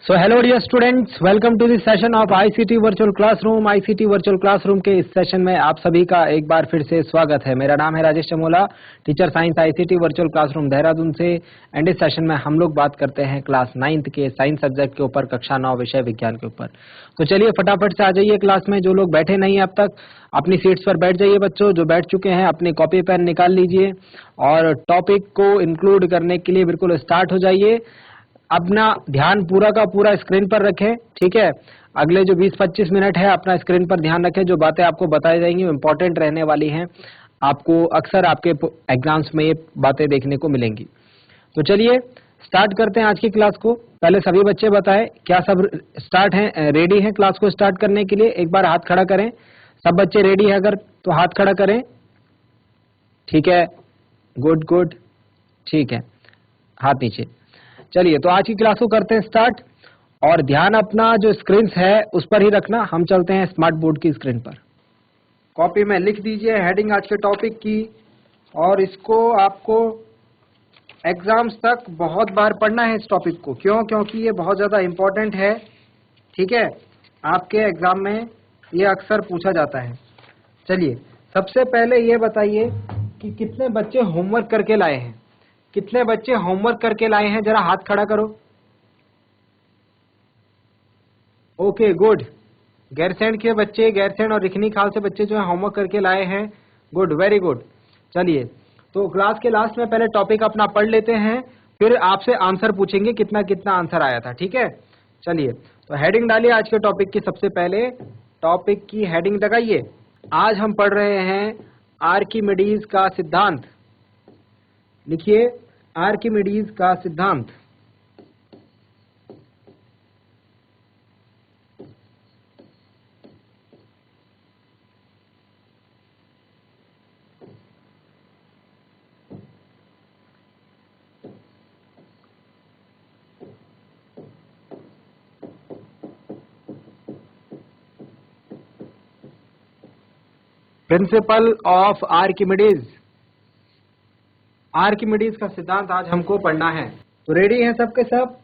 So hello dear students, welcome to this session of ICT Virtual Classroom। ICT Virtual Classroom के इस session में आप सभी का एक बार फिर से स्वागत है। मेरा नाम है Rajesh Chamola, teacher science ICT Virtual Classroom Dehradun से। एंड इस सेशन में हम लोग बात करते हैं क्लास 9th के साइंस सब्जेक्ट के ऊपर, कक्षा 9 विषय विज्ञान के ऊपर। तो चलिए फटाफट से आ जाइए क्लास में। जो लोग बैठे नहीं अब तक अपनी सीट्स पर बैठ जाइए। बच्चों जो बैठ चुके हैं अपनी कॉपी पेन निकाल लीजिए और टॉपिक को इंक्लूड करने के लिए बिल्कुल स्टार्ट हो जाइए। अपना ध्यान पूरा का पूरा स्क्रीन पर रखें, ठीक है। अगले जो 20-25 मिनट है अपना स्क्रीन पर ध्यान रखें। जो बातें आपको बताई जाएंगी वो इम्पोर्टेंट रहने वाली हैं। आपको अक्सर आपके एग्जाम्स में ये बातें देखने को मिलेंगी। तो चलिए स्टार्ट करते हैं आज की क्लास को। पहले सभी बच्चे बताएं क्या सब स्टार्ट हैं, रेडी हैं क्लास को स्टार्ट करने के लिए। एक बार हाथ खड़ा करें। सब बच्चे रेडी है अगर तो हाथ खड़ा करें, ठीक है। गुड गुड, ठीक है, हाथ नीचे। चलिए तो आज की क्लास को करते हैं स्टार्ट और ध्यान अपना जो स्क्रीन है उस पर ही रखना। हम चलते हैं स्मार्ट बोर्ड की स्क्रीन पर। कॉपी में लिख दीजिए हेडिंग आज के टॉपिक की और इसको आपको एग्जाम्स तक बहुत बार पढ़ना है इस टॉपिक को। क्यों? क्योंकि ये बहुत ज्यादा इंपॉर्टेंट है, ठीक है। आपके एग्जाम में ये अक्सर पूछा जाता है। चलिए सबसे पहले ये बताइए कि कितने बच्चे होमवर्क करके लाए हैं। कितने बच्चे होमवर्क करके लाए हैं, जरा हाथ खड़ा करो। Okay good. गैरसैंण के बच्चे, गैरसैंण और रिखनी खाल से बच्चे जो है होमवर्क करके लाए हैं। Good, very good. चलिए तो क्लास के लास्ट में पहले टॉपिक अपना पढ़ लेते हैं, फिर आपसे आंसर पूछेंगे कितना कितना आंसर आया था, ठीक है। चलिए तो हेडिंग डालिए आज के टॉपिक की। सबसे पहले टॉपिक की हेडिंग लगाइए। आज हम पढ़ रहे हैं आर्किमिडीज का सिद्धांत। लिखिए आर्किमिडीज का सिद्धांत। Principle of Archimedes. आर्किमिडीज का सिद्धांत आज हमको पढ़ना है। तो रेडी हैं सबके सब?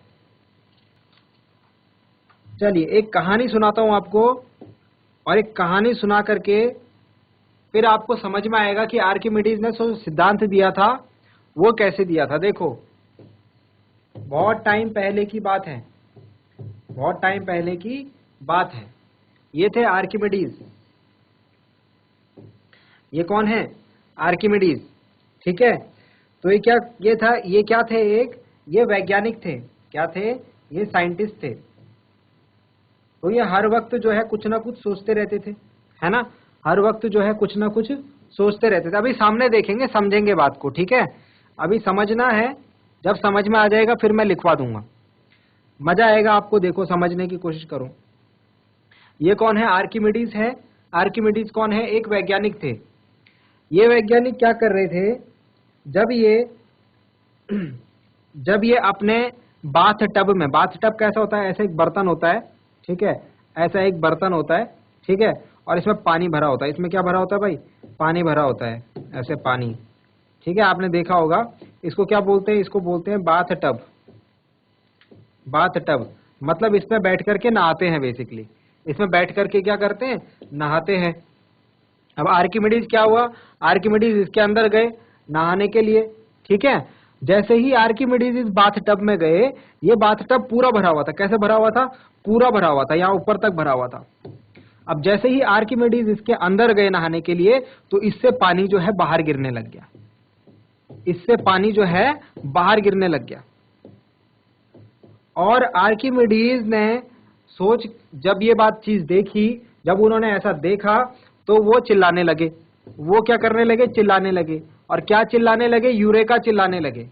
चलिए एक कहानी सुनाता हूं आपको और एक कहानी सुना करके फिर आपको समझ में आएगा कि आर्किमिडीज ने जो सिद्धांत दिया था वो कैसे दिया था। देखो बहुत टाइम पहले की बात है, बहुत टाइम पहले की बात है। ये थे आर्किमिडीज। ये कौन है? आर्किमिडीज, ठीक है। तो ये क्या थे? ये वैज्ञानिक थे। क्या थे? ये साइंटिस्ट थे। तो ये हर वक्त जो है कुछ ना कुछ सोचते रहते थे, है ना। हर वक्त जो है कुछ ना कुछ सोचते रहते थे। अभी सामने देखेंगे, समझेंगे बात को, ठीक है। अभी समझना है, जब समझ में आ जाएगा फिर मैं लिखवा दूंगा। मजा आएगा आपको, देखो समझने की कोशिश करो। ये कौन है? आर्किमिडीज है। आर्किमिडीज कौन है? एक वैज्ञानिक थे। ये वैज्ञानिक क्या कर रहे थे? जब ये अपने बाथ टब में, बाथ टब कैसा होता है? ऐसा एक बर्तन होता है, ठीक है। ऐसा एक बर्तन होता है, ठीक है। और इसमें पानी भरा होता है। इसमें क्या भरा होता है भाई? पानी भरा होता है, ऐसे पानी, ठीक है। आपने देखा होगा। इसको क्या बोलते हैं? इसको बोलते हैं बाथ टब। बाथ टब मतलब इसमें बैठ करके नहाते हैं बेसिकली। इसमें बैठ करके क्या करते हैं? नहाते हैं। अब आर्किमिडीज क्या हुआ? आर्किमिडीज इसके अंदर गए नहाने के लिए, ठीक है। जैसे ही आर्किमिडीज इस बाथ टब में गए, ये बाथ टब पूरा भरा हुआ था। कैसे भरा हुआ था? पूरा भरा हुआ था, यहाँ ऊपर तक भरा हुआ था। अब जैसे ही आर्किमिडीज इसके अंदर गए नहाने के लिए, तो इससे पानी जो है बाहर गिरने लग गया। इससे पानी जो है बाहर गिरने लग गया। और आर्किमिडीज ने जब ये बात चीज देखी, जब उन्होंने ऐसा देखा तो वो चिल्लाने लगे। वो क्या करने लगे? चिल्लाने लगे। और क्या चिल्लाने लगे? यूरेका चिल्लाने लगे।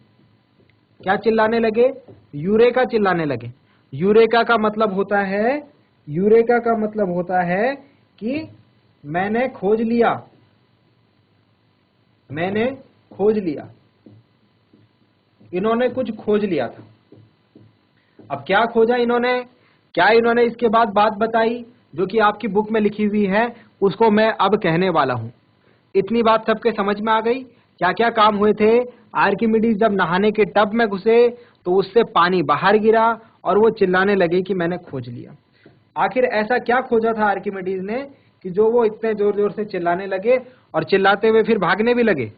क्या चिल्लाने लगे? यूरेका चिल्लाने लगे। यूरेका का मतलब होता है, यूरेका का मतलब होता है कि मैंने खोज लिया, मैंने खोज लिया। इन्होंने कुछ खोज लिया था। अब क्या खोजा इन्होंने? क्या इन्होंने इसके बाद बात बताई जो कि आपकी बुक में लिखी हुई है, उसको मैं अब कहने वाला हूं। इतनी बात सबके समझ में आ गई? क्या क्या काम हुए थे? आर्किमिडीज जब नहाने के टब में घुसे तो उससे पानी बाहर गिरा और वो चिल्लाने लगे कि मैंने खोज लिया। आखिर ऐसा क्या खोजा था आर्किमिडीज ने कि जो वो इतने जोर जोर से चिल्लाने लगे और चिल्लाते हुए फिर भागने भी लगे।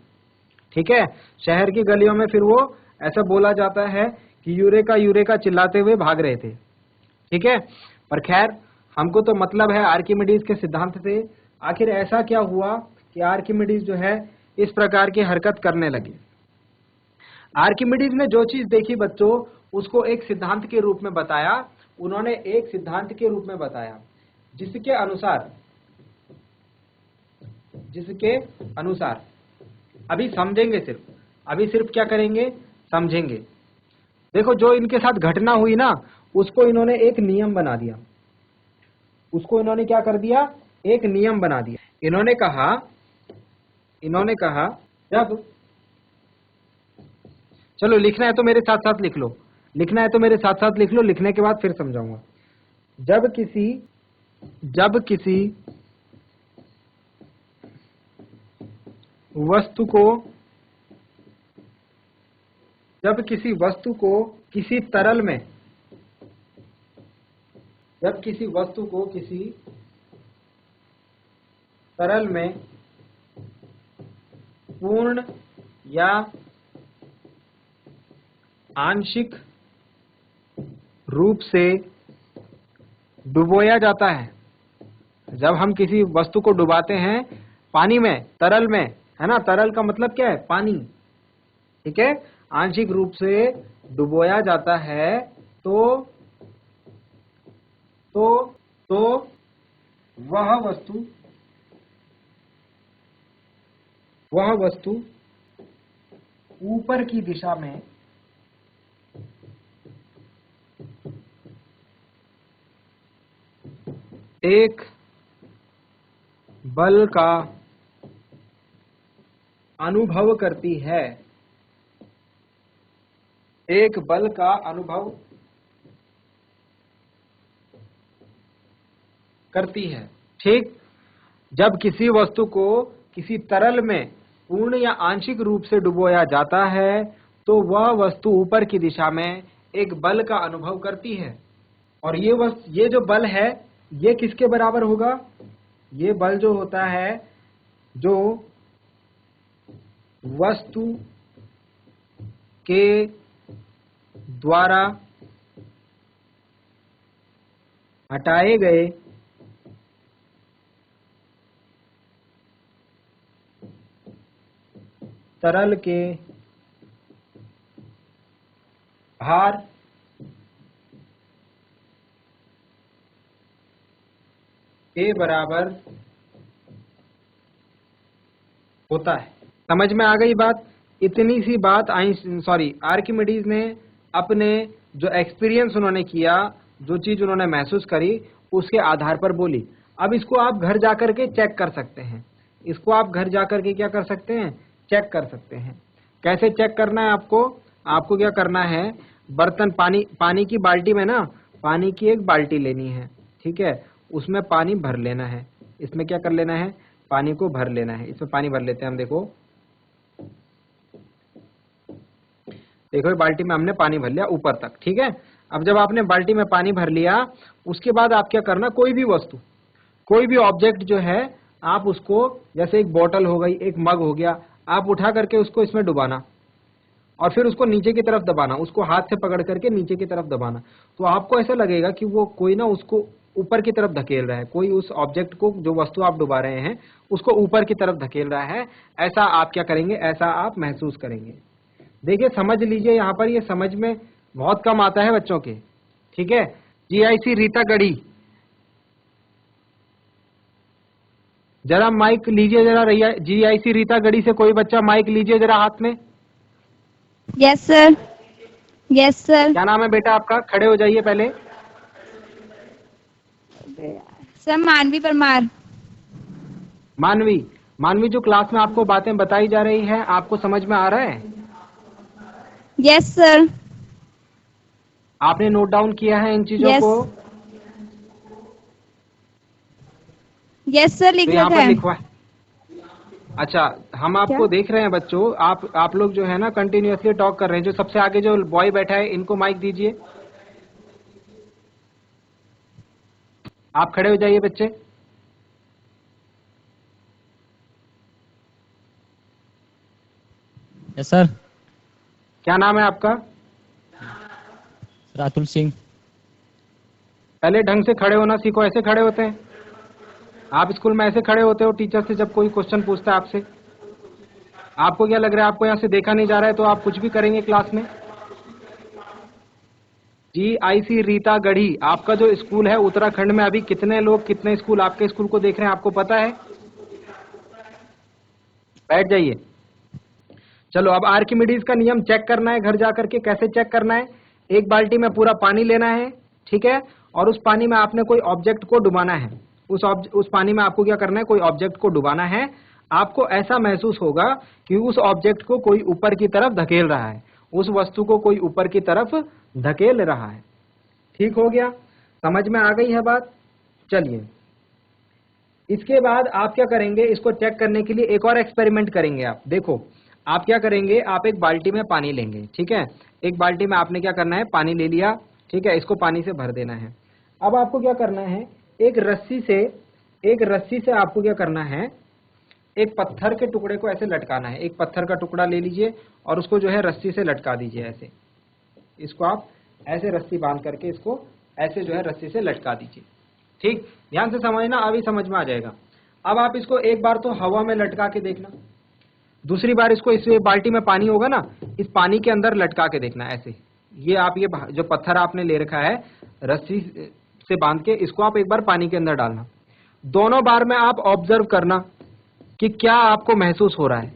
ठीक है, शहर की गलियों में फिर वो ऐसा बोला जाता है कि यूरेका यूरेका चिल्लाते हुए भाग रहे थे। ठीक है, पर खैर हमको तो मतलब है आर्किमिडीज के सिद्धांत से। आखिर ऐसा क्या हुआ कि आर्किमिडीज जो है इस प्रकार की हरकत करने लगे। आर्किमिडीज ने जो चीज देखी बच्चों, उसको एक सिद्धांत के रूप में बताया। उन्होंने एक सिद्धांत के रूप में बताया जिसके अनुसार अभी समझेंगे, अभी सिर्फ क्या करेंगे, समझेंगे। देखो, जो इनके साथ घटना हुई ना, उसको इन्होंने एक नियम बना दिया। उसको इन्होंने क्या कर दिया, एक नियम बना दिया। इन्होंने कहा जब, चलो लिखना है तो मेरे साथ साथ लिख लो, लिखना है तो मेरे साथ साथ लिख लो, लिखने के बाद फिर समझाऊंगा। जब किसी वस्तु को किसी तरल में पूर्ण या आंशिक रूप से डुबोया जाता है। जब हम किसी वस्तु को डुबाते हैं पानी में, तरल में, है ना, तरल का मतलब क्या है, पानी। ठीक है, आंशिक रूप से डुबोया जाता है तो वह वस्तु ऊपर की दिशा में एक बल का अनुभव करती है। एक बल का अनुभव करती है। ठीक, जब किसी वस्तु को किसी तरल में पूर्ण या आंशिक रूप से डुबोया जाता है तो वह वस्तु ऊपर की दिशा में एक बल का अनुभव करती है। और ये जो बल है ये किसके बराबर होगा, ये बल जो होता है जो वस्तु के द्वारा हटाए गए तरल के भार के बराबर होता है। समझ में आ गई बात? इतनी सी बात आर्किमिडीज ने अपने जो एक्सपीरियंस उन्होंने किया, जो चीज उन्होंने महसूस करी, उसके आधार पर बोली। अब इसको आप घर जाकर के चेक कर सकते हैं। इसको आप घर जाकर के क्या कर सकते हैं, चेक कर सकते हैं। कैसे चेक करना है आपको? आपको क्या करना है, बर्तन पानी की बाल्टी में ना, पानी की एक बाल्टी लेनी है। ठीक है, उसमें पानी भर लेना है। इसमें क्या कर लेना है, पानी को भर लेना है। इसमें पानी भर लेते हैं हम। देखो बाल्टी में हमने पानी भर लिया ऊपर तक। ठीक है, अब जब आपने बाल्टी में पानी भर लिया, उसके बाद आप क्या करना, कोई भी वस्तु, कोई भी ऑब्जेक्ट जो है, आप उसको, जैसे एक बोतल हो गई, एक मग हो गया, आप उठा करके उसको इसमें डुबाना और फिर उसको नीचे की तरफ दबाना, उसको हाथ से पकड़ करके नीचे की तरफ दबाना। तो आपको ऐसा लगेगा कि वो कोई ना उसको ऊपर की तरफ धकेल रहा है, कोई उस ऑब्जेक्ट को, जो वस्तु आप डुबा रहे हैं, उसको ऊपर की तरफ धकेल रहा है। ऐसा आप क्या करेंगे, ऐसा आप महसूस करेंगे। देखिए समझ लीजिए, यहाँ पर ये समझ में बहुत कम आता है बच्चों के। ठीक है, GIC रीता गढ़ी, जरा माइक लीजिए जरा। GIC रीता गढ़ी से कोई बच्चा माइक लीजिए जरा हाथ में। Yes sir, yes sir. क्या नाम है बेटा आपका? खड़े हो जाइए पहले। सर मानवी परमार। मानवी, जो क्लास में आपको बातें बताई जा रही है, आपको समझ में आ रहा है? Yes sir. आपने नोट डाउन किया है इन चीजों को? यस सर, लिख तो यहाँ रखा पर है। लिखवा है। अच्छा, हम आपको देख रहे हैं बच्चों। आप लोग जो है ना कंटिन्यूअसली टॉक कर रहे हैं। जो सबसे आगे जो बॉय बैठा है, इनको माइक दीजिए। आप खड़े हो जाइए बच्चे। Yes sir. क्या नाम है आपका? रातुल सिंह। पहले ढंग से खड़े होना सीखो। ऐसे खड़े होते हैं आप स्कूल में? ऐसे खड़े होते हो टीचर से जब कोई क्वेश्चन पूछता है आपसे? आपको क्या लग रहा है आपको यहाँ से देखा नहीं जा रहा है तो आप कुछ भी करेंगे क्लास में? GIC रीता गढ़ी, आपका जो स्कूल है उत्तराखंड में, अभी कितने लोग कितने स्कूल आपके स्कूल को देख रहे हैं आपको पता है? बैठ जाइए। चलो अब आर्किमिडीज का नियम चेक करना है घर जाकर के। कैसे चेक करना है? एक बाल्टी में पूरा पानी लेना है, ठीक है, और उस पानी में आपने कोई ऑब्जेक्ट को डुबाना है। उस पानी में आपको क्या करना है? कोई ऑब्जेक्ट को डुबाना है। आपको ऐसा महसूस होगा कि उस ऑब्जेक्ट को कोई ऊपर की तरफ धकेल रहा है, उस वस्तु को कोई ऊपर की तरफ धकेल रहा है। ठीक हो गया? समझ में आ गई है बात? चलिए, इसके बाद आप क्या करेंगे? इसको चेक करने के लिए एक और एक्सपेरिमेंट करेंगे। आप देखो, आप क्या करेंगे? आप एक बाल्टी में पानी लेंगे, ठीक है, एक बाल्टी में आपने क्या करना है? पानी ले लिया, ठीक है, इसको पानी से भर देना है। अब आपको क्या करना है? एक रस्सी से आपको क्या करना है? एक पत्थर के टुकड़े को ऐसे लटकाना है। एक पत्थर का टुकड़ा ले लीजिए और उसको जो है रस्सी से लटका दीजिए। ऐसे इसको आप ऐसे रस्सी बांध करके इसको ऐसे जो है रस्सी से लटका दीजिए। ठीक, ध्यान से समझना, अभी समझ में आ जाएगा। अब आप इसको एक बार तो हवा में लटका के देखना, दूसरी बार इसको इस बाल्टी में पानी होगा ना, इस पानी के अंदर लटका के देखना। ऐसे ये आप ये जो पत्थर आपने ले रखा है रस्सी से बांध के, इसको आप एक बार पानी के अंदर डालना। दोनों बार में आप ऑब्जर्व करना कि क्या आपको महसूस हो रहा है।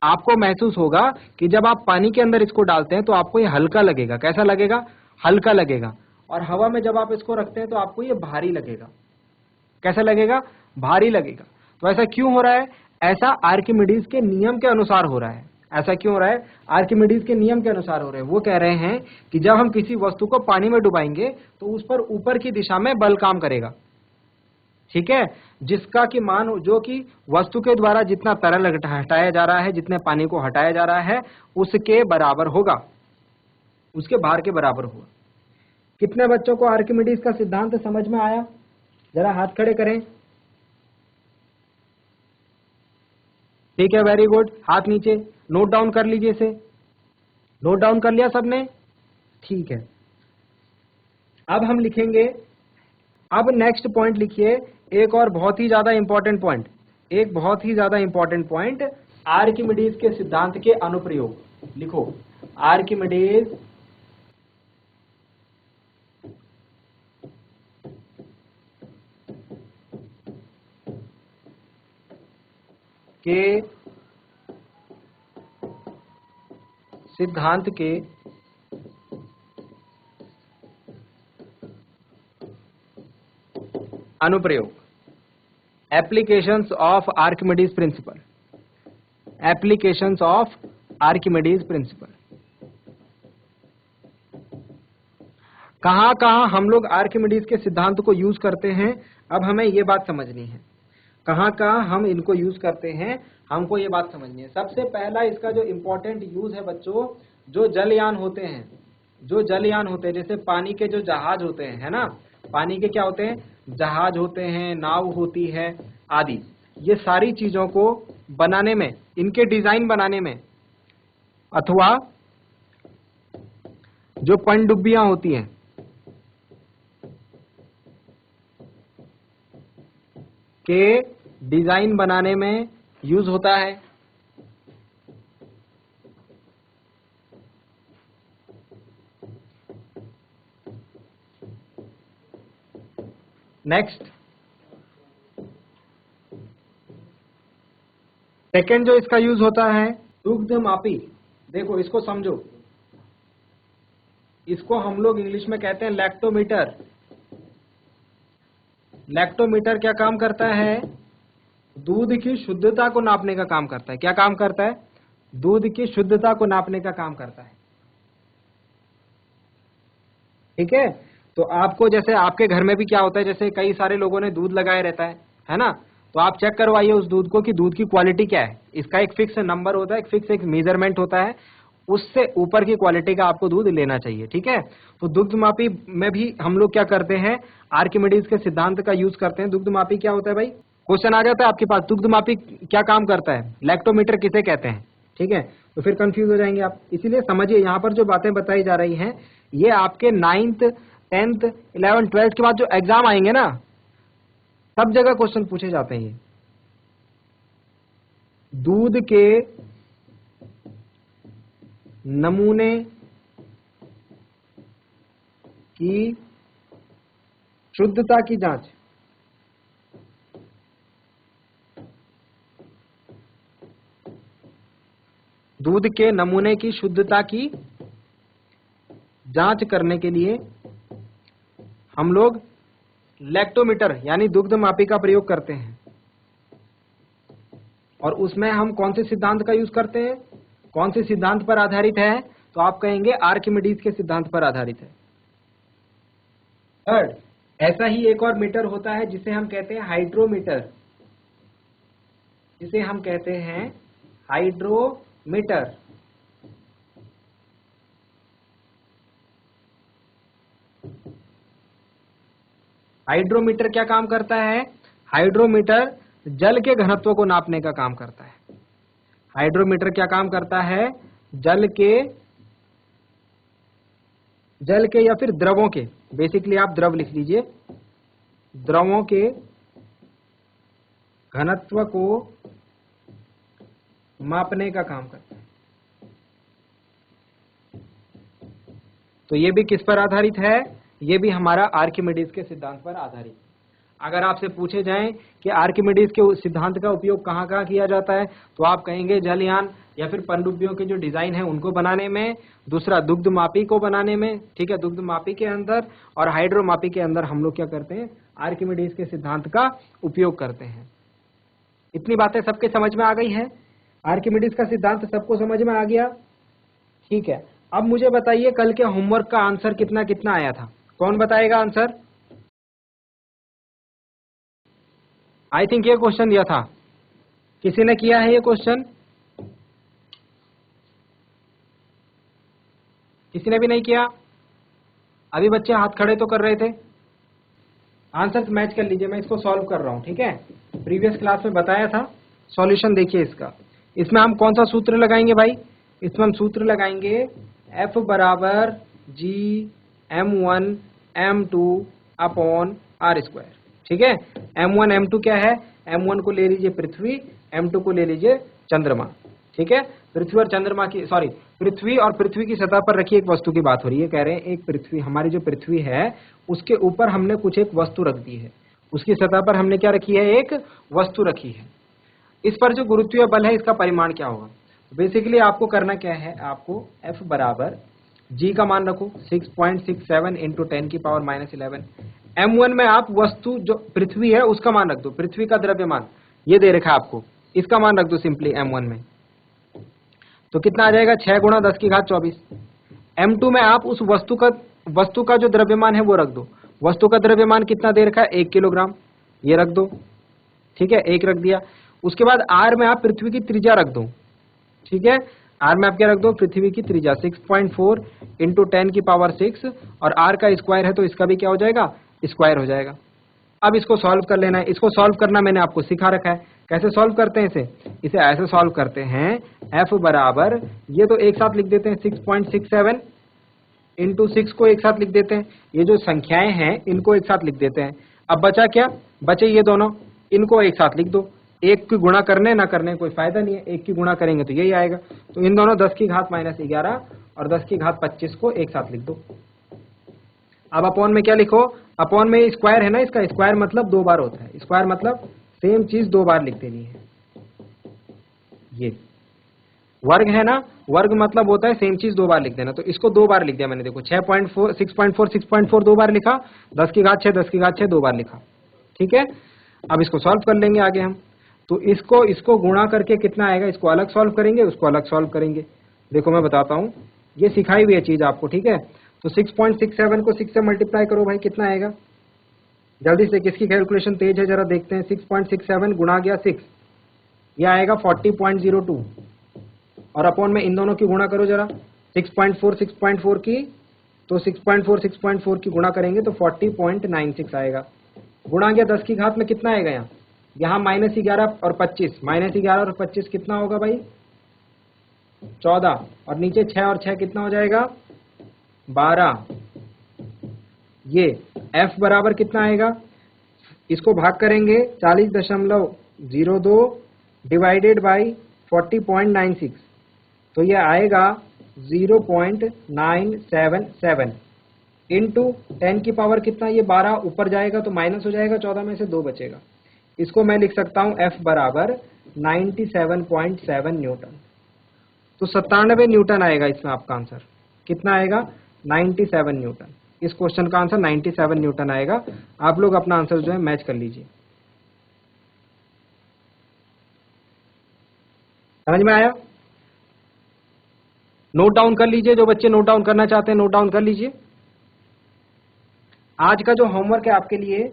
आपको महसूस होगा कि जब आप पानी के अंदर इसको डालते हैं तो आपको ये हल्का लगेगा। कैसा लगेगा? हल्का लगेगा। और हवा में जब आप इसको रखते हैं तो आपको ये भारी लगेगा। कैसा लगेगा? भारी लगेगा। तो ऐसा क्यों हो रहा है? ऐसा आर्किमिडीज के नियम के अनुसार हो रहा है। ऐसा क्यों हो रहा है? आर्किमिडीज के नियम के अनुसार हो रहा है। वो कह रहे हैं कि जब हम किसी वस्तु को पानी में डुबाएंगे तो उस पर ऊपर की दिशा में बल काम करेगा, ठीक है, जिसका कि मान जो कि वस्तु के द्वारा जितना तरल हटाया जा रहा है, जितने पानी को हटाया जा रहा है, उसके बराबर होगा, उसके भार के बराबर होगा। कितने बच्चों को आर्किमिडीज का सिद्धांत समझ में आया? जरा हाथ खड़े करें। ठीक है, वेरी गुड। हाथ नीचे। नोट डाउन कर लीजिए इसे। नोट डाउन कर लिया सबने? ठीक है। अब हम लिखेंगे, अब नेक्स्ट पॉइंट लिखिए, एक और बहुत ही ज्यादा इंपॉर्टेंट पॉइंट, एक बहुत ही ज्यादा इंपॉर्टेंट पॉइंट, आर्किमिडीज के सिद्धांत के अनुप्रयोग। लिखो, आर्किमिडीज के सिद्धांत के अनुप्रयोग। Applications of Archimedes principal. Applications of Archimedes principal. कहां कहां हम लोग आर्किमिडीज के सिद्धांत को यूज करते हैं? अब हमें ये बात समझनी है, कहां कहां हम इनको यूज करते हैं, हमको ये बात समझनी है। सबसे पहला इसका जो इंपॉर्टेंट यूज है बच्चों, जो जलयान होते हैं, जो जलयान होते हैं, जैसे पानी के जो जहाज होते हैं, है ना, पानी के क्या होते हैं? जहाज होते हैं, नाव होती है आदि। ये सारी चीजों को बनाने में, इनके डिजाइन बनाने में, अथवा जो पनडुब्बियां होती हैं, के डिजाइन बनाने में यूज होता है। नेक्स्ट, सेकेंड जो इसका यूज होता है, दुग्धमापी। देखो इसको समझो, इसको हम लोग इंग्लिश में कहते हैं लैक्टोमीटर। लैक्टोमीटर क्या काम करता है? दूध की शुद्धता को नापने का काम करता है। क्या काम करता है? दूध की शुद्धता को नापने का काम करता है। ठीक है, तो आपको जैसे आपके घर में भी क्या होता है, जैसे कई सारे लोगों ने दूध लगाए रहता है ना, तो आप चेक करवाइए उस दूध को कि दूध की क्वालिटी क्या है। इसका एक फिक्स नंबर होता है, एक फिक्स एक मेजरमेंट होता है, उससे ऊपर की क्वालिटी का आपको दूध लेना चाहिए, ठीक है। तो दुग्ध मापी में भी हम लोग क्या करते हैं, आर्किमिडीज के सिद्धांत का यूज करते हैं। दुग्ध मापी क्या होता है भाई, क्वेश्चन आ जाता है आपके पास, दुग्ध मापी क्या काम करता है, लैक्टोमीटर किसे कहते हैं, ठीक है। तो फिर कंफ्यूज हो जाएंगे आप, इसीलिए समझिए यहाँ पर जो बातें बताई जा रही हैं ये आपके 9th 10th 11th 12th के बाद जो एग्जाम आएंगे ना, सब जगह क्वेश्चन पूछे जाते हैं। ये दूध के नमूने की शुद्धता की जांच, दूध के नमूने की शुद्धता की जांच करने के लिए हम लोग लैक्टोमीटर यानी दुग्ध मापी का प्रयोग करते हैं। और उसमें हम कौन से सिद्धांत का यूज करते हैं, कौन से सिद्धांत पर आधारित है, तो आप कहेंगे आर्किमिडीज के सिद्धांत पर आधारित है। थर्ड, ऐसा ही एक और मीटर होता है जिसे हम कहते हैं हाइड्रोमीटर, जिसे हम कहते हैं हाइड्रोमीटर। हाइड्रोमीटर क्या काम करता है, हाइड्रोमीटर जल के घनत्व को नापने का काम करता है। हाइड्रोमीटर क्या काम करता है, जल के या फिर द्रवों के, बेसिकली आप द्रव लिख लीजिए, द्रवों के घनत्व को मापने का काम करता है। तो ये भी किस पर आधारित है, ये भी हमारा आर्किमिडीज के सिद्धांत पर आधारित है। अगर आपसे पूछे जाएं कि आर्किमिडीज के सिद्धांत का उपयोग कहाँ कहाँ किया जाता है, तो आप कहेंगे जलयान या फिर पनडुब्बियों के जो डिजाइन है उनको बनाने में, दूसरा दुग्ध मापी को बनाने में, ठीक है, दुग्ध मापी के अंदर, और हाइड्रोमापी के अंदर हम लोग क्या करते हैं, आर्किमिडीज के सिद्धांत का उपयोग करते हैं। इतनी बातें सबके समझ में आ गई है, आर्किमिडीज का सिद्धांत सबको समझ में आ गया, ठीक है। अब मुझे बताइए कल के होमवर्क का आंसर कितना कितना आया था, कौन बताएगा आंसर। आई थिंक ये क्वेश्चन दिया था, किसी ने किया है ये क्वेश्चन, किसी ने भी नहीं किया, अभी बच्चे हाथ खड़े तो कर रहे थे। आंसर मैच कर लीजिए, मैं इसको सॉल्व कर रहा हूं, ठीक है, प्रीवियस क्लास में बताया था। सॉल्यूशन देखिए इसका, इसमें हम कौन सा सूत्र लगाएंगे भाई, इसमें हम सूत्र लगाएंगे F बराबर G(m1m2) अपॉन r स्क्वायर, ठीक है। m1 m2 क्या है, m1 को ले लीजिए पृथ्वी, m2 को ले लीजिए चंद्रमा, ठीक है। पृथ्वी और चंद्रमा की, सॉरी, पृथ्वी और पृथ्वी की सतह पर रखी एक वस्तु की बात हो रही है। कह रहे हैं एक पृथ्वी, हमारी जो पृथ्वी है उसके ऊपर हमने कुछ एक वस्तु रख दी है, उसकी सतह पर हमने क्या रखी है, एक वस्तु रखी है। इस पर जो गुरुत्वीय बल है इसका परिमाण क्या होगा। बेसिकली आपको करना क्या है, आपको F बराबर G का मान रखो 6.67 इंटू 10⁻11। M1 में आप वस्तु जो पृथ्वी है उसका मान रख दो, पृथ्वी का द्रव्यमान ये दे रखा है आपको, इसका मान रख दो सिंपली M1 में, तो कितना आ जाएगा 6 × 10⁻24। M2 में आप उस वस्तु का जो द्रव्यमान है वो रख दो, वस्तु का द्रव्यमान कितना दे रखा है 1 किलोग्राम, ये रख दो, ठीक है, 1 रख दिया। उसके बाद R में आप पृथ्वी की त्रिज्या रख दो, ठीक है, R में आप क्या रख दो, पृथ्वी की त्रिज्या 6.4 इंटू 10⁻6, और R का स्क्वायर है तो इसका भी क्या हो जाएगा, स्क्वायर हो जाएगा। अब इसको सॉल्व कर लेना है, इसको सॉल्व करना मैंने आपको सिखा रखा है, कैसे सॉल्व करते हैं इसे ऐसे सॉल्व करते हैं। F बराबर, ये तो एक साथ लिख देते हैं 6.67 इंटू 6 को एक साथ लिख देते हैं, ये जो संख्याएं हैं इनको एक साथ लिख देते हैं। अब बचा क्या, बचे ये दोनों, इनको एक साथ लिख दो, एक की गुणा करने ना करने कोई फायदा नहीं है, एक की गुणा करेंगे तो यही आएगा। तो इन दोनों 10⁻11 और 10⁻25 को एक साथ लिख दो। अब अपॉन में क्या लिखो, अपॉन में स्क्वायर है ना, इसका स्क्वायर मतलब 2 बार होता है, स्क्वायर मतलब सेम चीज 2 बार लिख देनी है। ये वर्ग है ना, वर्ग मतलब होता है सेम चीज 2 बार लिख देना, तो इसको 2 बार लिख दिया मैंने, देखो 6.4 2 बार लिखा, 10⁻6 2 बार लिखा, ठीक है। अब इसको सॉल्व कर लेंगे आगे हम, तो इसको गुणा करके कितना आएगा, इसको अलग सॉल्व करेंगे, उसको अलग सॉल्व करेंगे। देखो मैं बताता हूँ, ये सिखाई हुई है चीज आपको, ठीक है। तो 6.67 को 6 से मल्टीप्लाई करो भाई, कितना आएगा, जल्दी से, किसकी कैलकुलेशन तेज है जरा देखते हैं। 6.67 गुणा गया 6, ये आएगा 40.02, और अपॉन में इन दोनों की गुणा करो जरा, 6.4 की, तो 6.4 की गुणा करेंगे तो 40.96 आएगा। गुणा गया 10 की घात में कितना आएगा यहाँ -11 और 25, -11 और 25 कितना होगा भाई 14, और नीचे 6 और 6 कितना हो जाएगा 12। ये f बराबर कितना आएगा, इसको भाग करेंगे 40.02 डिवाइडेड बाई 40.96, तो ये आएगा 0.977 इंटू 10 की पावर कितना, ये 12 ऊपर जाएगा तो माइनस हो जाएगा, 14 में से 2 बचेगा। इसको मैं लिख सकता हूं f बराबर 97.7 न्यूटन। तो 97 न्यूटन आएगा इसमें आपका आंसर। कितना आएगा 97 न्यूटन। इस क्वेश्चन का आंसर 97 न्यूटन आएगा। आप लोग अपना आंसर जो है मैच कर लीजिए। समझ में आया? नोट डाउन कर लीजिए, जो बच्चे नोट डाउन करना चाहते हैं नोट डाउन कर लीजिए। आज का जो होमवर्क है आपके लिए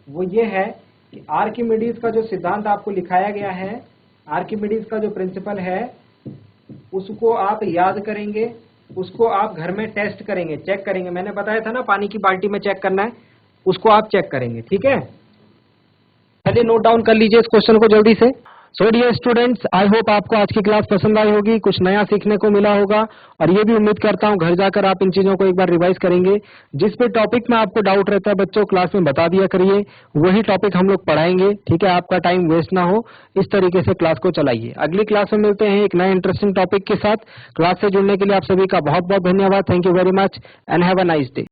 वो ये है कि आर्किमिडीज का जो सिद्धांत आपको लिखाया गया है, आर्किमिडीज का जो प्रिंसिपल है उसको आप याद करेंगे, उसको आप घर में टेस्ट करेंगे, चेक करेंगे। मैंने बताया था ना पानी की बाल्टी में चेक करना है, उसको आप चेक करेंगे। ठीक है, चलिए नोट डाउन कर लीजिए इस क्वेश्चन को जल्दी से। So dear students, I hope आपको आज की क्लास पसंद आई होगी, कुछ नया सीखने को मिला होगा, और ये भी उम्मीद करता हूँ घर जाकर आप इन चीजों को एक बार रिवाइज करेंगे। जिस भी टॉपिक में आपको डाउट रहता है बच्चों क्लास में बता दिया करिए, वही टॉपिक हम लोग पढ़ाएंगे। ठीक है, आपका टाइम वेस्ट ना हो, इस तरीके से क्लास को चलाइए। अगली क्लास में मिलते हैं एक नए इंटरेस्टिंग टॉपिक के साथ। क्लास से जुड़ने के लिए आप सभी का बहुत बहुत धन्यवाद। Thank you very much and have a nice day.